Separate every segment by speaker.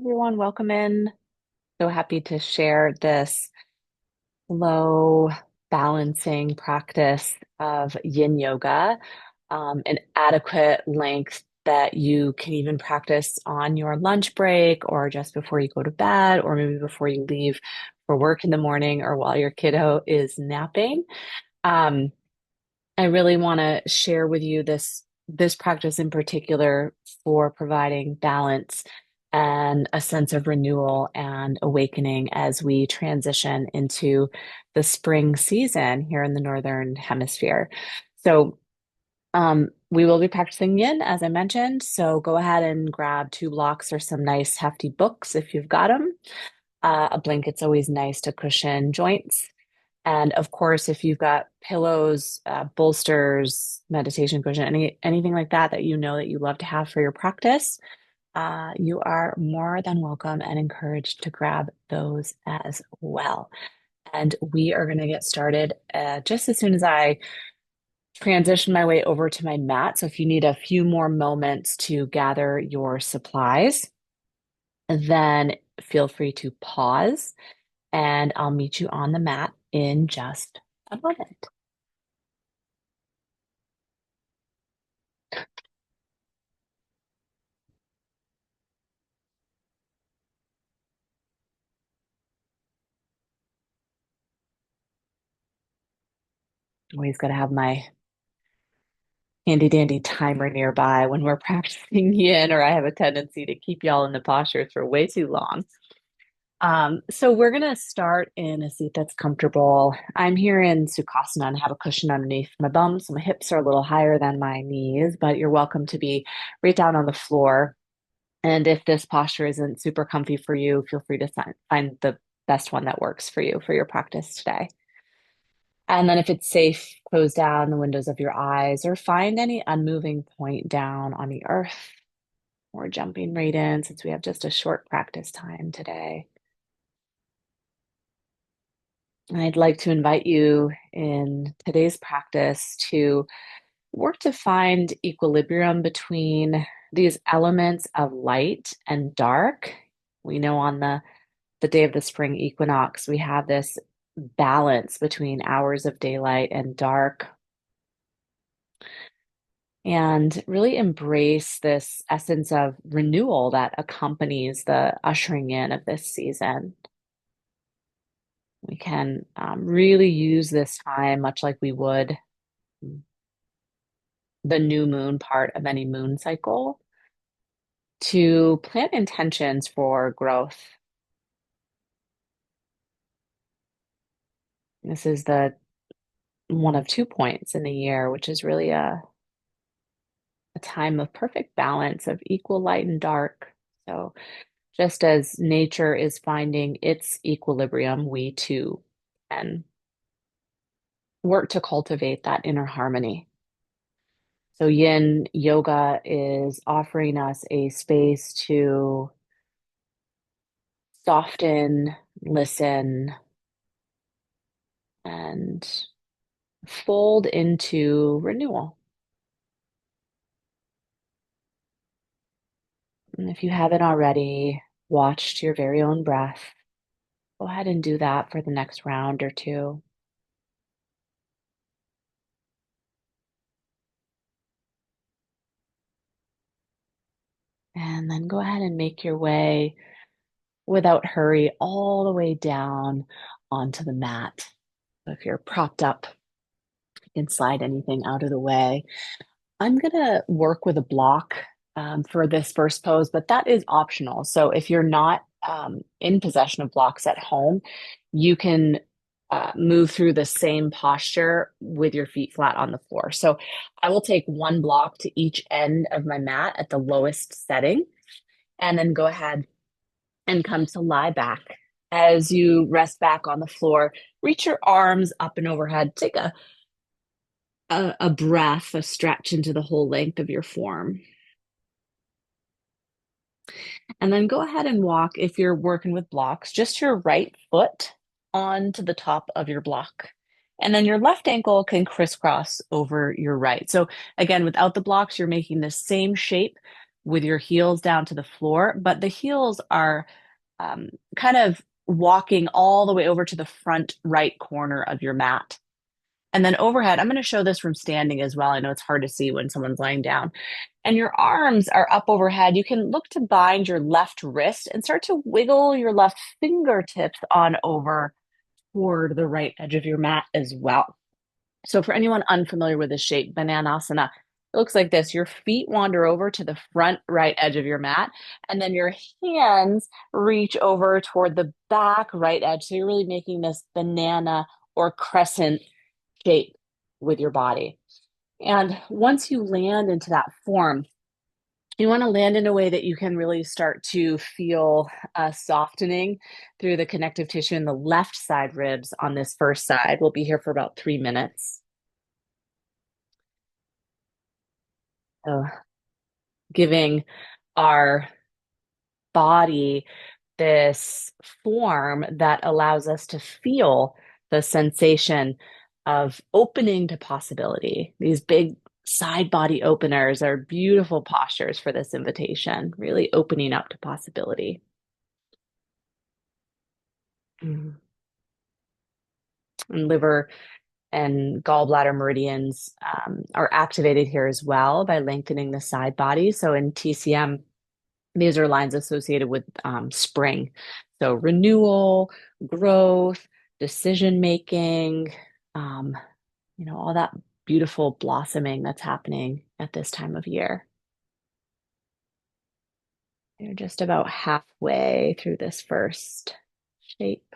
Speaker 1: Everyone, welcome in. So happy to share this slow balancing practice of yin yoga, an adequate length that you can even practice on your lunch break or just before you go to bed, or maybe before you leave for work in the morning or while your kiddo is napping. Um, I really want to share with you this practice in particular for providing balance and a sense of renewal and awakening as we transition into the spring season here in the Northern Hemisphere. So, we will be practicing yin, as I mentioned. So go ahead and grab two blocks or some nice hefty books if you've got them. A blanket's always nice to cushion joints. And of course, if you've got pillows, bolsters, meditation cushion, anything like that that you know that you love to have for your practice, you are more than welcome and encouraged to grab those as well. And we are going to get started just as soon as I transition my way over to my mat. So if you need a few more moments to gather your supplies, then feel free to pause and I'll meet you on the mat in just a moment. Always got to have my handy dandy timer nearby when we're practicing yin, or I have a tendency to keep y'all in the postures for way too long. So we're gonna start in a seat that's comfortable. I'm here in Sukhasana and have a cushion underneath my bum, so my hips are a little higher than my knees, but you're welcome to be right down on the floor. And if this posture isn't super comfy for you, feel free to find the best one that works for you for your practice today. And then if it's safe, close down the windows of your eyes or find any unmoving point down on the earth. Or jumping right in since we have just a short practice time today. And I'd like to invite you in today's practice to work to find equilibrium between these elements of light and dark. We know on the day of the spring equinox, we have this balance between hours of daylight and dark, and really embrace this essence of renewal that accompanies the ushering in of this season. We can really use this time, much like we would the new moon part of any moon cycle, to plant intentions for growth. This is the one of 2 points in the year, which is really a time of perfect balance of equal light and dark. So, just as nature is finding its equilibrium, we too can work to cultivate that inner harmony. So, yin yoga is offering us a space to soften, listen, and fold into renewal. And if you haven't already watched your very own breath, go ahead and do that for the next round or two. And then go ahead and make your way without hurry all the way down onto the mat. So if you're propped up, you can slide anything out of the way. I'm going to work with a block for this first pose, but that is optional. So if you're not in possession of blocks at home, you can move through the same posture with your feet flat on the floor. So I will take one block to each end of my mat at the lowest setting, and then go ahead and come to lie back. As you rest back on the floor, reach your arms up and overhead. Take a breath, a stretch into the whole length of your form. And then go ahead and walk, if you're working with blocks, just your right foot onto the top of your block. And then your left ankle can crisscross over your right. So again, without the blocks, you're making the same shape, with your heels down to the floor, but the heels are um, kind of walking all the way over to the front right corner of your mat. And then overhead, I'm going to show this from standing as well. I know it's hard to see when someone's lying down. And your arms are up overhead. You can look to bind your left wrist and start to wiggle your left fingertips on over toward the right edge of your mat as well. So for anyone unfamiliar with the shape, Bananasana, it looks like this. Your feet wander over to the front right edge of your mat, and then your hands reach over toward the back right edge. So you're really making this banana or crescent shape with your body. And once you land into that form, you want to land in a way that you can really start to feel a softening through the connective tissue in the left side ribs on this first side. We'll be here for about 3 minutes. So giving our body this form that allows us to feel the sensation of opening to possibility. These big side body openers are beautiful postures for this invitation, really opening up to possibility. Mm. And liver and gallbladder meridians are activated here as well by lengthening the side body. So in TCM, these are lines associated with spring. So renewal, growth, decision making, um, all that beautiful blossoming that's happening at this time of year. You're just about halfway through this first shape.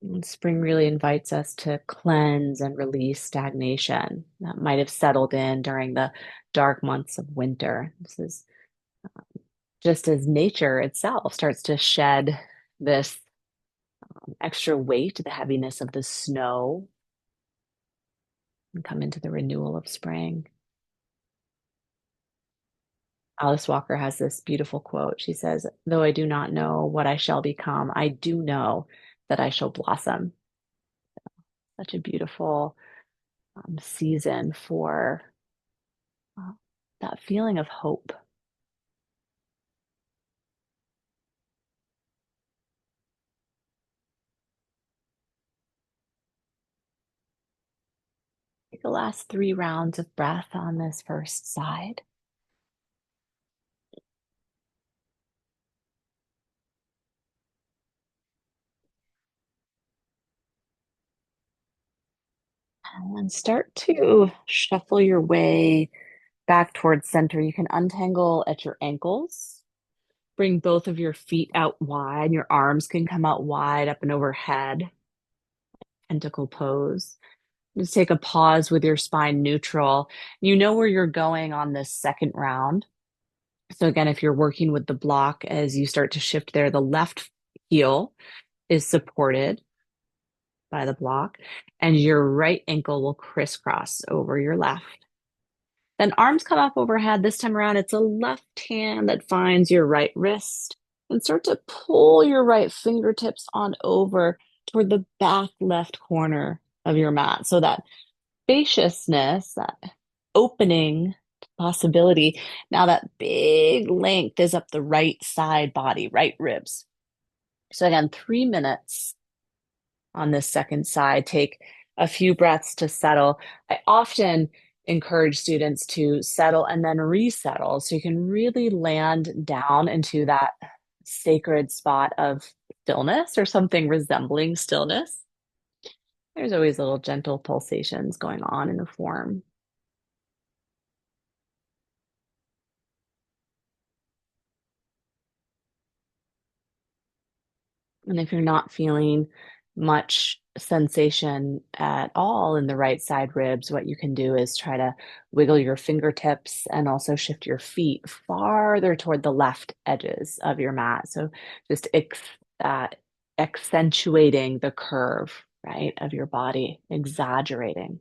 Speaker 1: And spring really invites us to cleanse and release stagnation that might have settled in during the dark months of winter. This is just as nature itself starts to shed this extra weight, the heaviness of the snow, and come into the renewal of spring. Alice Walker has this beautiful quote. She says, "Though I do not know what I shall become, I do know that I shall blossom." Such a beautiful season for uh, that feeling of hope. Take the last 3 rounds of breath on this first side. And then start to shuffle your way back towards center. You can untangle at your ankles. Bring both of your feet out wide. Your arms can come out wide up and overhead. Pentacle pose. Just take a pause with your spine neutral. You know where you're going on this second round. So again, if you're working with the block as you start to shift there, the left heel is supported by the block, and your right ankle will crisscross over your left. Then arms come up overhead. This time around, it's a left hand that finds your right wrist, and start to pull your right fingertips on over toward the back left corner of your mat. So that spaciousness, that opening to possibility. Now that big length is up the right side body, right ribs. So again, 3 minutes on this second side. Take a few breaths to settle. I often encourage students to settle and then resettle so you can really land down into that sacred spot of stillness or something resembling stillness. There's always little gentle pulsations going on in the form. And if you're not feeling much sensation at all in the right side ribs, what you can do is try to wiggle your fingertips and also shift your feet farther toward the left edges of your mat. So just uh, accentuating the curve, right, of your body, exaggerating.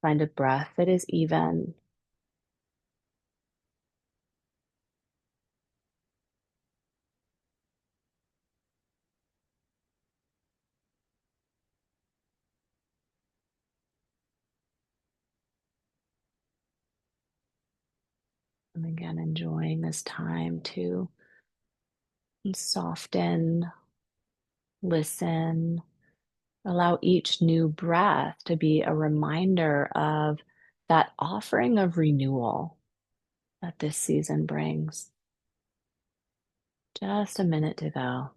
Speaker 1: Find a breath that is even. And again, enjoying this time to soften, listen, allow each new breath to be a reminder of that offering of renewal that this season brings. Just a minute to go.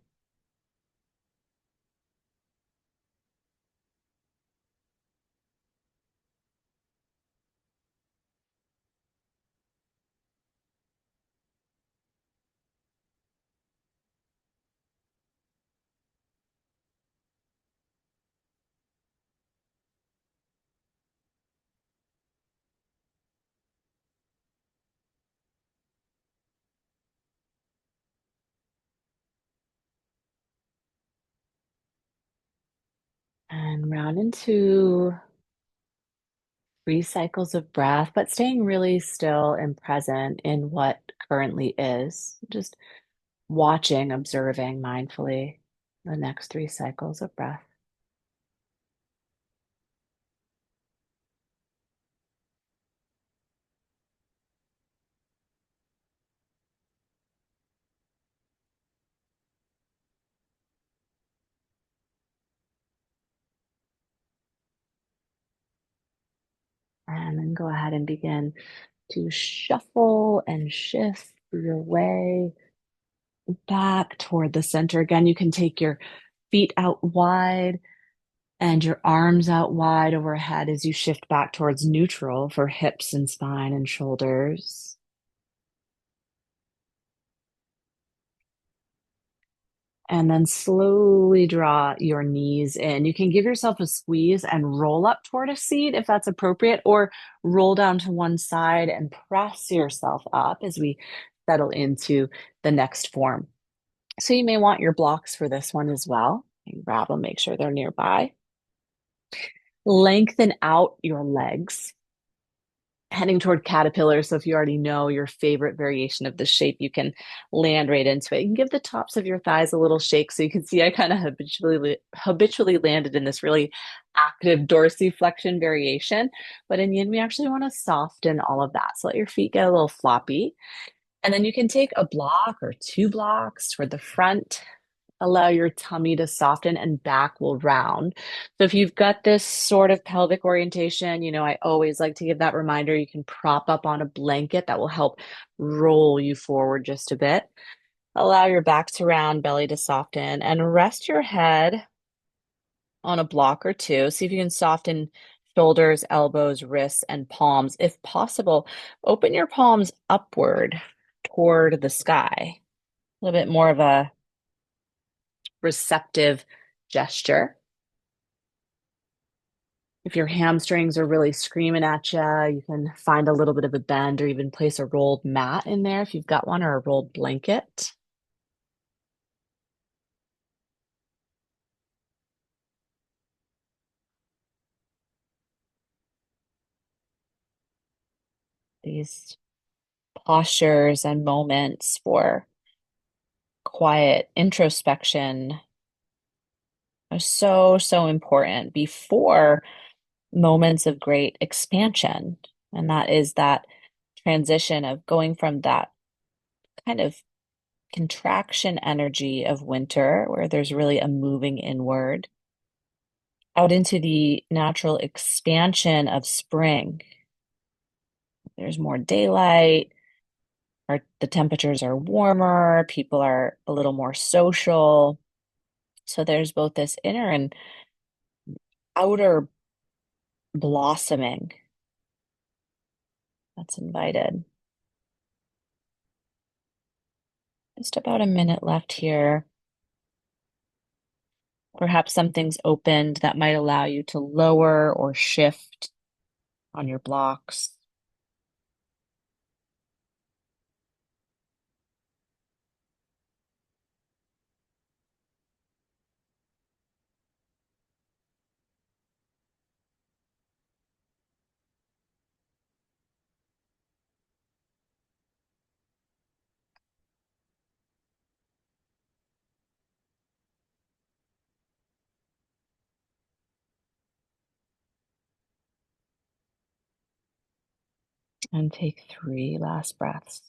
Speaker 1: And round into 3 cycles of breath, but staying really still and present in what currently is. Just watching, observing mindfully the next 3 cycles of breath. And then go ahead and begin to shuffle and shift your way back toward the center. Again, you can take your feet out wide and your arms out wide overhead as you shift back towards neutral for hips and spine and shoulders. And then slowly draw your knees in. You can give yourself a squeeze and roll up toward a seat if that's appropriate, or roll down to one side and press yourself up as we settle into the next form. So you may want your blocks for this one as well. And grab them, make sure they're nearby. Lengthen out your legs, heading toward caterpillar. So if you already know your favorite variation of the shape, you can land right into it. You can give the tops of your thighs a little shake. So you can see I kind of habitually landed in this really active dorsiflexion variation. But in yin, we actually want to soften all of that. So let your feet get a little floppy. And then you can take a block or 2 blocks toward the front. Allow your tummy to soften and back will round. So if you've got this sort of pelvic orientation, I always like to give that reminder. You can prop up on a blanket that will help roll you forward just a bit. Allow your back to round, belly to soften, and rest your head on a block or two. See if you can soften shoulders, elbows, wrists, and palms. If possible, open your palms upward toward the sky. A little bit more of a receptive gesture. If your hamstrings are really screaming at you, you can find a little bit of a bend or even place a rolled mat in there if you've got one, or a rolled blanket. These postures and moments for quiet introspection are so, so important before moments of great expansion. And that is that transition of going from that kind of contraction energy of winter, where there's really a moving inward, out into the natural expansion of spring. There's more daylight, the temperatures are warmer, people are a little more social. So there's both this inner and outer blossoming that's invited. Just about a minute left here. Perhaps something's opened that might allow you to lower or shift on your blocks. And take three last breaths.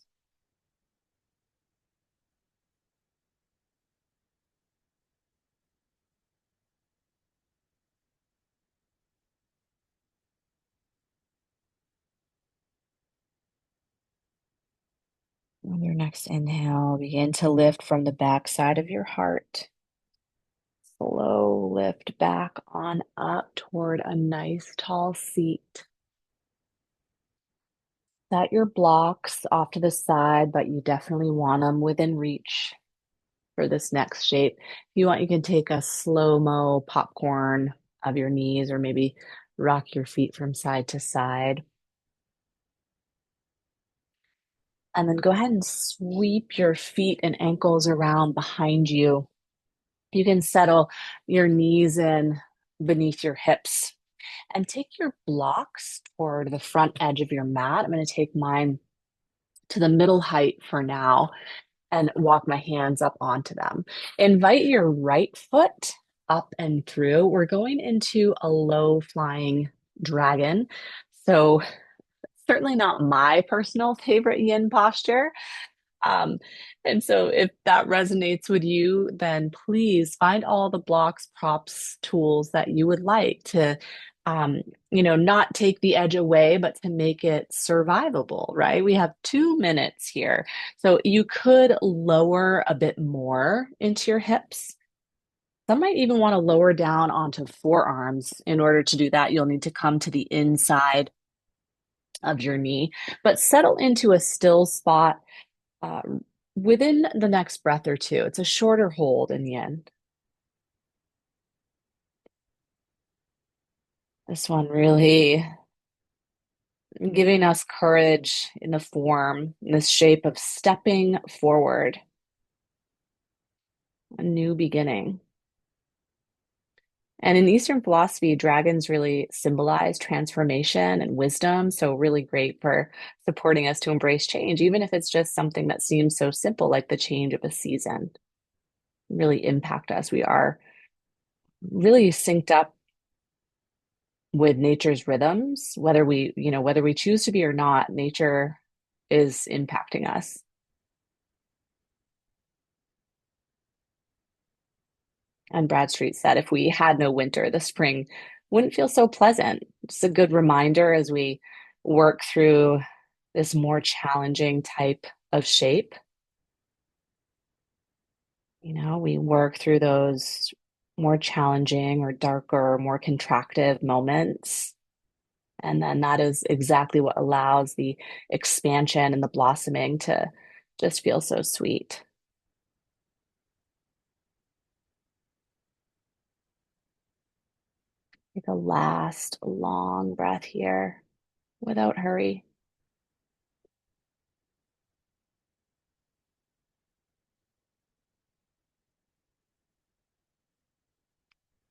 Speaker 1: On your next inhale, begin to lift from the backside of your heart. Slow lift back on up toward a nice tall seat. Set your blocks off to the side, but you definitely want them within reach for this next shape. If you want, you can take a slow-mo popcorn of your knees or maybe rock your feet from side to side. And then go ahead and sweep your feet and ankles around behind you. You can settle your knees in beneath your hips and take your blocks toward the front edge of your mat. I'm going to take mine to the middle height for now and walk my hands up onto them. Invite your right foot up and through. We're going into a low flying dragon. So, certainly not my personal favorite yin posture. Um, and so if that resonates with you, then please find all the blocks, props, tools that you would like to, um, not take the edge away, but to make it survivable, right? We have 2 minutes here. So you could lower a bit more into your hips. Some might even want to lower down onto forearms. In order to do that, you'll need to come to the inside of your knee, but settle into a still spot uh, within the next breath or two. It's a shorter hold in yin. This one really giving us courage in the form, in this shape of stepping forward, a new beginning. And in Eastern philosophy, dragons really symbolize transformation and wisdom. So, really great for supporting us to embrace change, even if it's just something that seems so simple, like the change of a season, really impact us. We are really synced up with nature's rhythms, whether we choose to be or not, nature is impacting us. And Bradstreet said if we had no winter, the spring wouldn't feel so pleasant. It's a good reminder as we work through this more challenging type of shape. We work through those more challenging or darker, more contractive moments. And then that is exactly what allows the expansion and the blossoming to just feel so sweet. Take a last long breath here without hurry.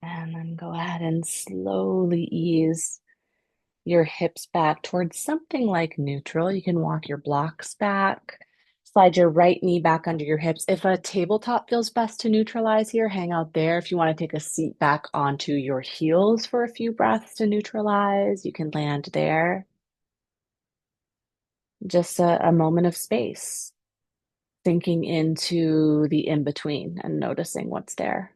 Speaker 1: And then go ahead and slowly ease your hips back towards something like neutral. You can walk your blocks back, slide your right knee back under your hips. If a tabletop feels best to neutralize here, hang out there. If you want to take a seat back onto your heels for a few breaths to neutralize, you can land there. Just a moment of space, sinking into the in between and noticing what's there.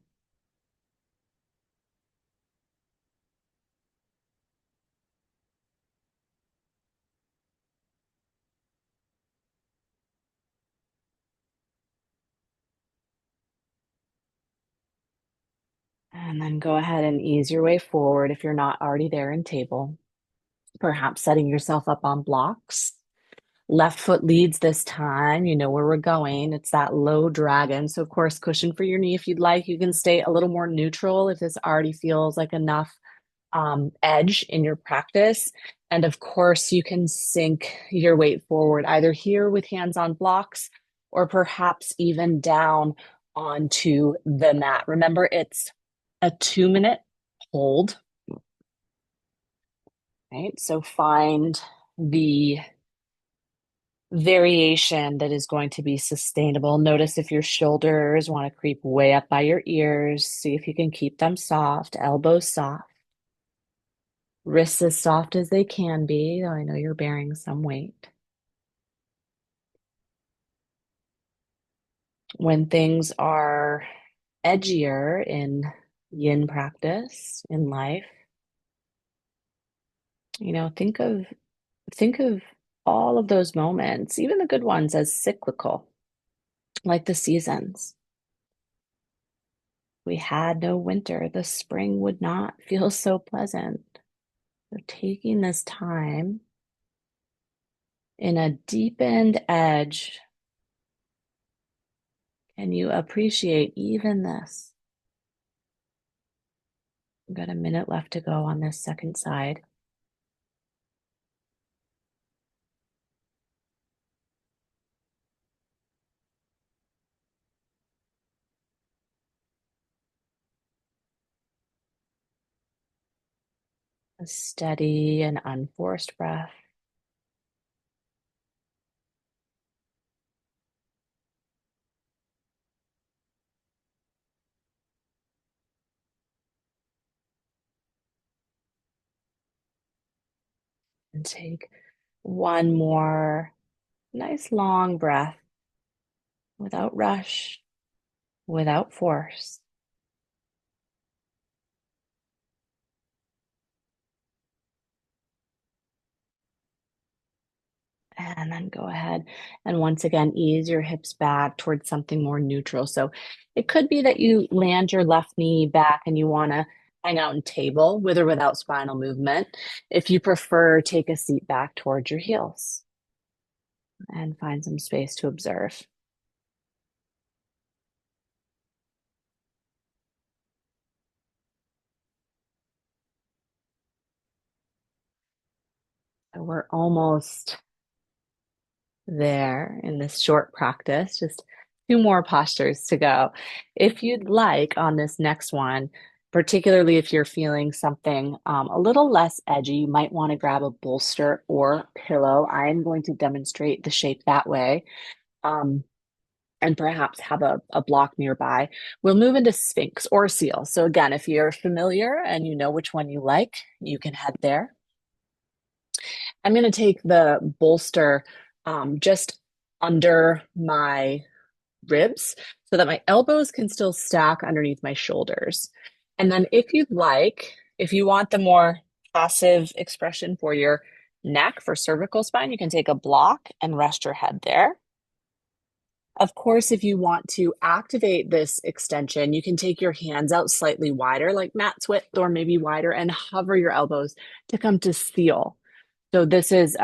Speaker 1: And then go ahead and ease your way forward if you're not already there in table, perhaps setting yourself up on blocks. Left foot leads this time. You know where we're going. It's that low dragon. So, of course, cushion for your knee if you'd like. You can stay a little more neutral if this already feels like enough edge in your practice. And of course, you can sink your weight forward either here with hands on blocks or perhaps even down onto the mat. Remember, it's a 2 minute hold, right? So find the variation that is going to be sustainable. Notice if your shoulders want to creep way up by your ears. See if you can keep them soft, elbows soft. Wrists as soft as they can be, though I know you're bearing some weight. When things are edgier in yin practice in life, think of all of those moments, even the good ones, as cyclical, like the seasons. We had no winter, the spring would not feel so pleasant. So taking this time in a deepened edge, can you appreciate even this? We've got a minute left to go on this second side. A steady and unforced breath. And take one more nice long breath without rush, without force. And then go ahead and once again ease your hips back towards something more neutral. So it could be that you land your left knee back and you want to hang out in table with or without spinal movement. If you prefer, take a seat back towards your heels and find some space to observe. So we're almost there in this short practice, just two more postures to go. If you'd like on this next one, particularly if you're feeling something a little less edgy, you might want to grab a bolster or pillow. I'm going to demonstrate the shape that way. Um, and perhaps have a block nearby. We'll move into Sphinx or Seal. So again, if you're familiar and you know which one you like, you can head there. I'm going to take the bolster just under my ribs so that my elbows can still stack underneath my shoulders. And then, if you'd like, if you want the more passive expression for your neck, for cervical spine, you can take a block and rest your head there. Of course, if you want to activate this extension, you can take your hands out slightly wider, like mat's width or maybe wider, and hover your elbows to come to seal. So this is,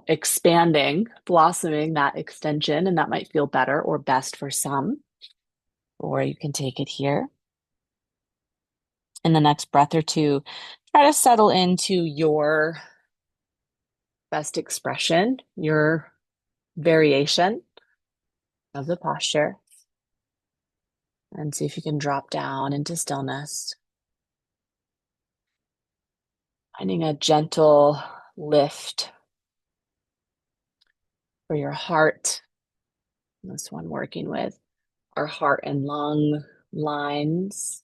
Speaker 1: expanding, blossoming that extension, and that might feel better or best for some. Or you can take it here. In the next breath or two, try to settle into your best expression, your variation of the posture, and see if you can drop down into stillness. Finding a gentle lift for your heart. This one working with our heart and lung lines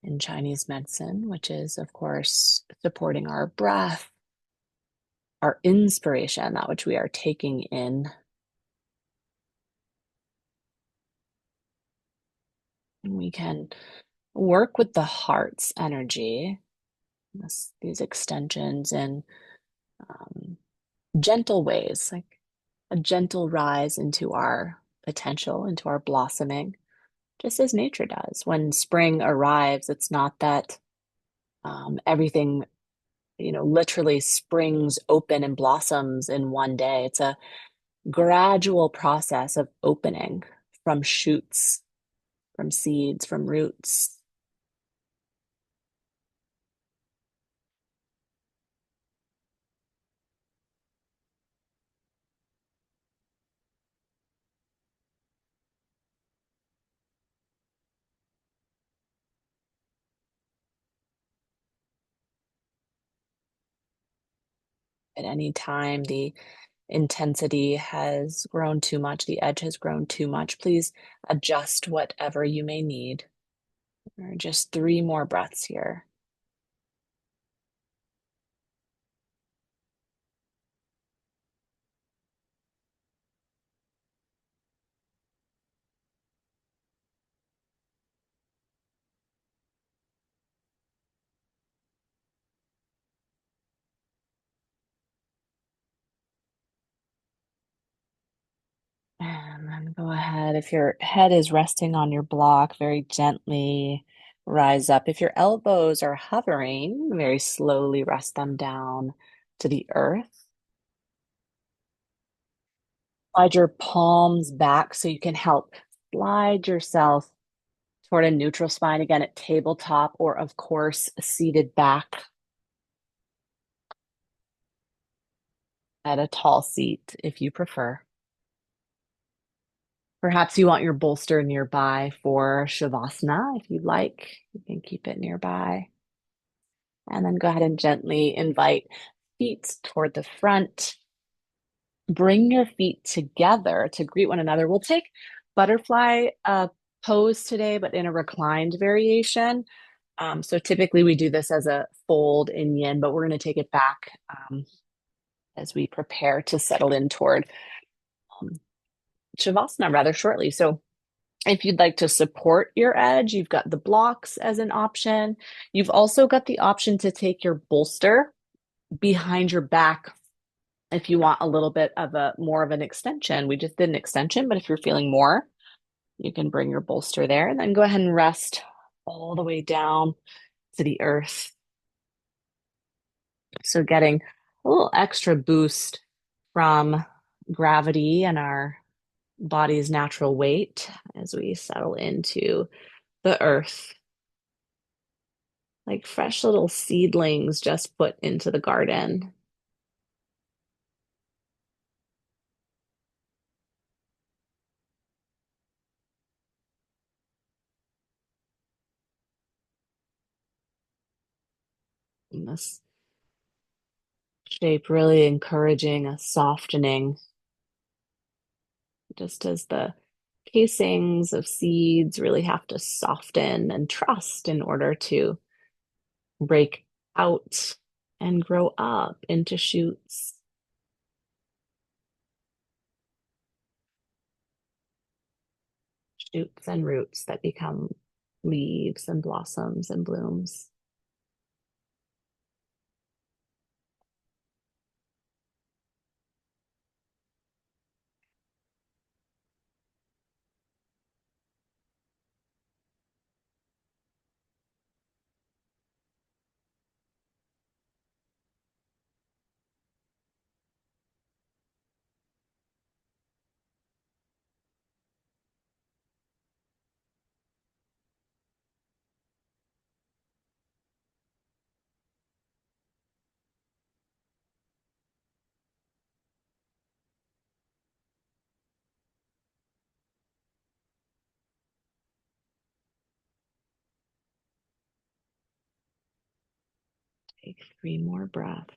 Speaker 1: in Chinese medicine, which is, of course, supporting our breath, our inspiration, that which we are taking in. And we can work with the heart's energy, these extensions in gentle ways, like a gentle rise into our potential, into our blossoming, just as nature does. When spring arrives, it's not that everything, literally springs open and blossoms in one day. It's a gradual process of opening from shoots, from seeds, from roots. At any time, the intensity has grown too much, the edge has grown too much, please adjust whatever you may need. Or just three more breaths here. And then go ahead. If your head is resting on your block, very gently rise up. If your elbows are hovering, very slowly rest them down to the earth. Slide your palms back so you can help slide yourself toward a neutral spine again at tabletop or, of course, seated back at a tall seat if you prefer. Perhaps you want your bolster nearby for Shavasana. If you'd like, you can keep it nearby. And then go ahead and gently invite feet toward the front. Bring your feet together to greet one another. We'll take butterfly pose today, but in a reclined variation. So typically we do this as a fold in yin, but we're going to take it back as we prepare to settle in toward um, Shavasana rather shortly. So if you'd like to support your edge, you've got the blocks as an option. You've also got the option to take your bolster behind your back if you want a little bit of a more of an extension. We just did an extension, but if you're feeling more, you can bring your bolster there and then go ahead and rest all the way down to the earth. So getting a little extra boost from gravity and our body's natural weight as we settle into the earth, like fresh little seedlings just put into the garden. And this shape really encouraging a softening, just as the casings of seeds really have to soften and trust in order to break out and grow up into shoots. Shoots and roots that become leaves and blossoms and blooms. Take 3 more breaths.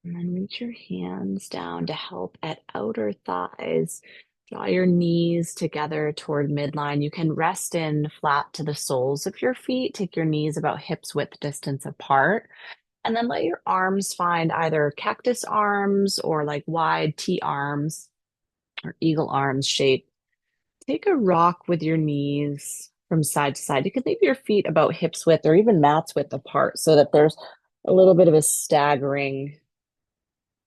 Speaker 1: And then reach your hands down to help at outer thighs. Draw your knees together toward midline. You can rest in flat to the soles of your feet. Take your knees about hips width distance apart. And then let your arms find either cactus arms or like wide T arms or eagle arms shape. Take a rock with your knees from side to side. You can leave your feet about hips width or even mats width apart so that there's a little bit of a staggering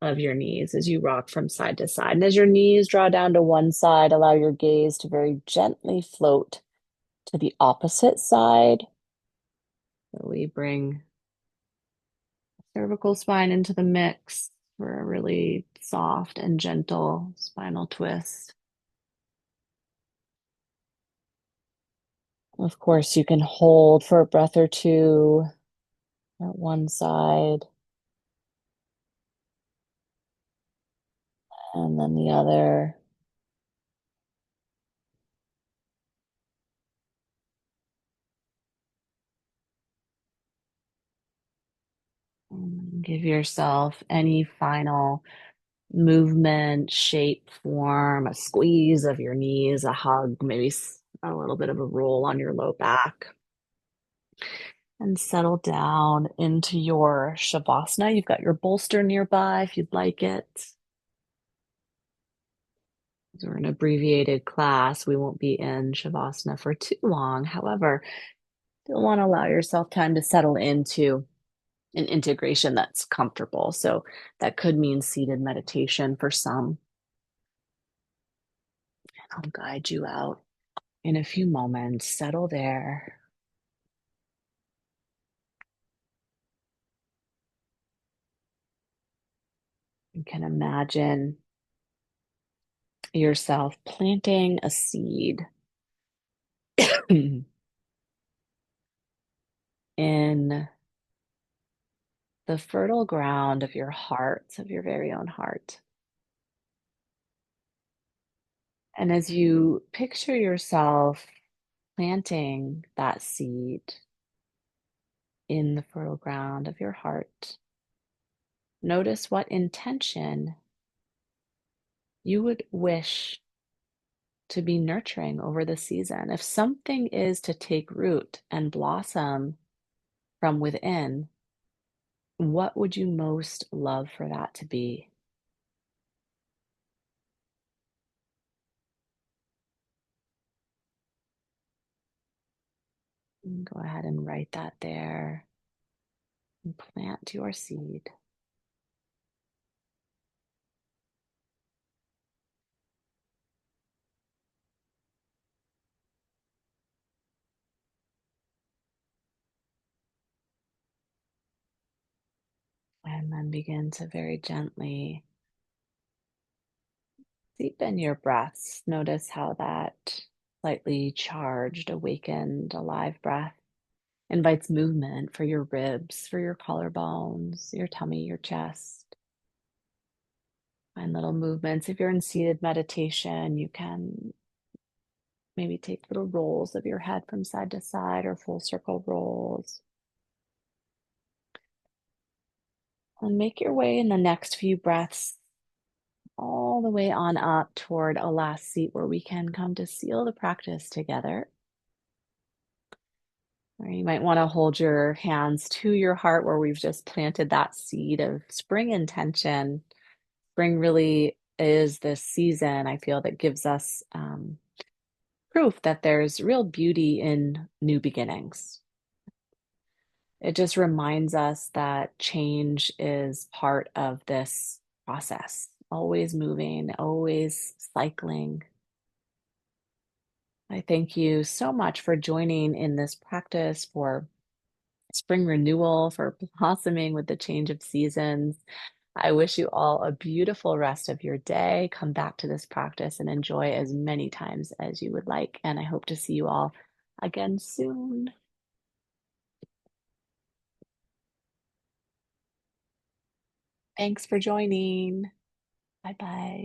Speaker 1: of your knees as you rock from side to side. And as your knees draw down to one side, allow your gaze to very gently float to the opposite side. So we bring cervical spine into the mix for a really soft and gentle spinal twist. Of course, you can hold for a breath or two at one side and then the other. And give yourself any final movement, shape, form, a squeeze of your knees, a hug, maybe a little bit of a roll on your low back. And settle down into your Shavasana. You've got your bolster nearby if you'd like it. we're an abbreviated class. We won't be in Shavasana for too long. However, you'll want to allow yourself time to settle into an integration that's comfortable. So that could mean seated meditation for some. I'll guide you out in a few moments. Settle there. You can imagine yourself planting a seed in the fertile ground of your heart, of your very own heart. And as you picture yourself planting that seed in the fertile ground of your heart, notice what intention you would wish to be nurturing over the season. If something is to take root and blossom from within, what would you most love for that to be? Go ahead and write that there and plant your seed. And then begin to very gently deepen your breaths. Notice how that slightly charged, awakened, alive breath invites movement for your ribs, for your collarbones, your tummy, your chest. Find little movements. If you're in seated meditation, you can maybe take little rolls of your head from side to side or full circle rolls. And make your way in the next few breaths all the way on up toward a last seat where we can come to seal the practice together. Or you might want to hold your hands to your heart where we've just planted that seed of spring intention. Spring really is this season, I feel, that gives us proof that there's real beauty in new beginnings. It just reminds us that change is part of this process, always moving, always cycling. I thank you so much for joining in this practice, for spring renewal, for blossoming with the change of seasons. I wish you all a beautiful rest of your day. Come back to this practice and enjoy as many times as you would like. And I hope to see you all again soon. Thanks for joining. Bye bye.